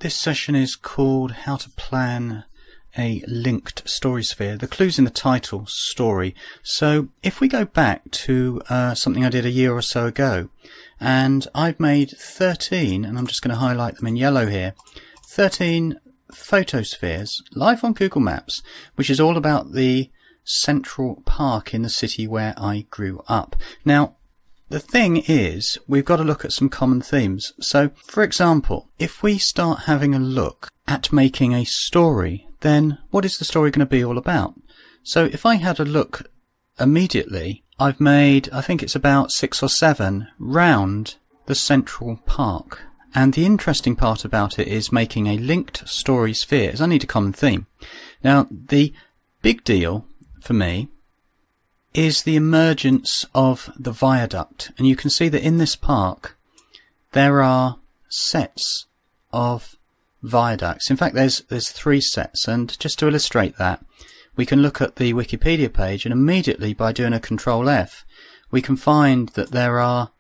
This session is called How to Plan a Linked Story Sphere. The clue's in the title, Story. So if we go back to something I did a year or so ago, and I've made 13, and I'm just going to highlight them in yellow here, 13 photospheres live on Google Maps, which is all about the Central Park in the city where I grew up. Now, the thing is, we've got to look at some common themes. So, for example, if we start having a look at making a story, then what is the story going to be all about? So if I had a look immediately, I've made, I think it's about 6 or 7 round the Central Park. And the interesting part about it is making a linked story sphere. It's only a common theme. Now, the big deal for me is the emergence of the viaduct, and you can see that in this park there are sets of viaducts. In fact, there's 3 sets, and just to illustrate that, we can look at the Wikipedia page, and immediately by doing a Control F we can find that there are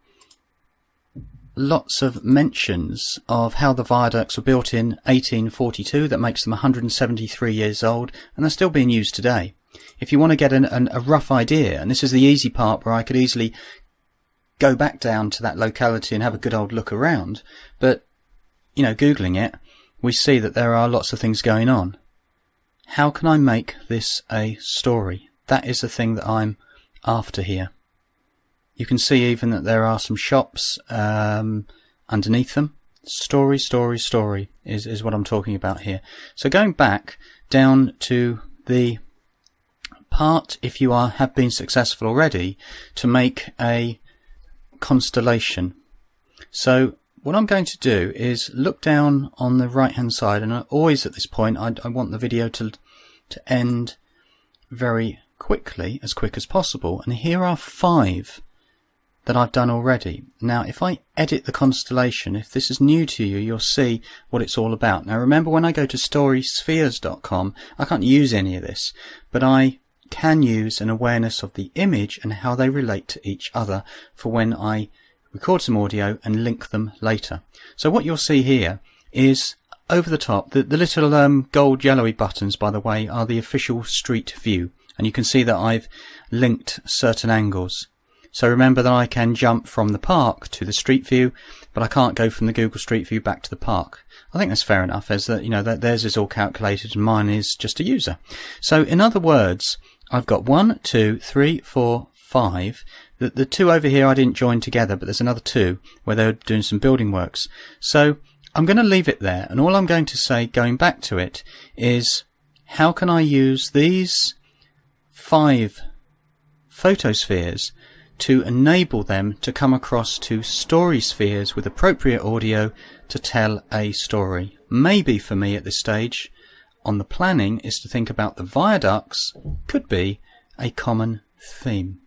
lots of mentions of how the viaducts were built in 1842. That makes them 173 years old, and they're still being used today. If you want to get a rough idea, and this is the easy part where I could easily go back down to that locality and have a good old look around, but, you know, Googling it, we see that there are lots of things going on. How can I make this a story? That is the thing that I'm after here. You can see even that there are some shops underneath them. Story, story, story is what I'm talking about here. So going back down to the part, if you have been successful already, to make a constellation. So what I'm going to do is look down on the right hand side, and always at this point I want the video to end very quickly, as quick as possible, and here are 5 that I've done already. Now if I edit the constellation, if this is new to you, you'll see what it's all about. Now remember, when I go to storyspheres.com, I can't use any of this, but I can use an awareness of the image and how they relate to each other for when I record some audio and link them later. So what you'll see here is over the top, the little gold yellowy buttons, by the way, are the official street view, and you can see that I've linked certain angles. So remember that I can jump from the park to the street view, but I can't go from the Google Street View back to the park. I think that's fair enough, as that, you know, that theirs is all calculated and mine is just a user. So in other words, I've got 1, 2, 3, 4, 5. The 2 over here I didn't join together, but there's another 2 where they're doing some building works. So I'm going to leave it there, and all I'm going to say going back to it is, how can I use these 5 photospheres to enable them to come across to story spheres with appropriate audio to tell a story. Maybe for me at this stage on the planning is to think about the viaducts could be a common theme.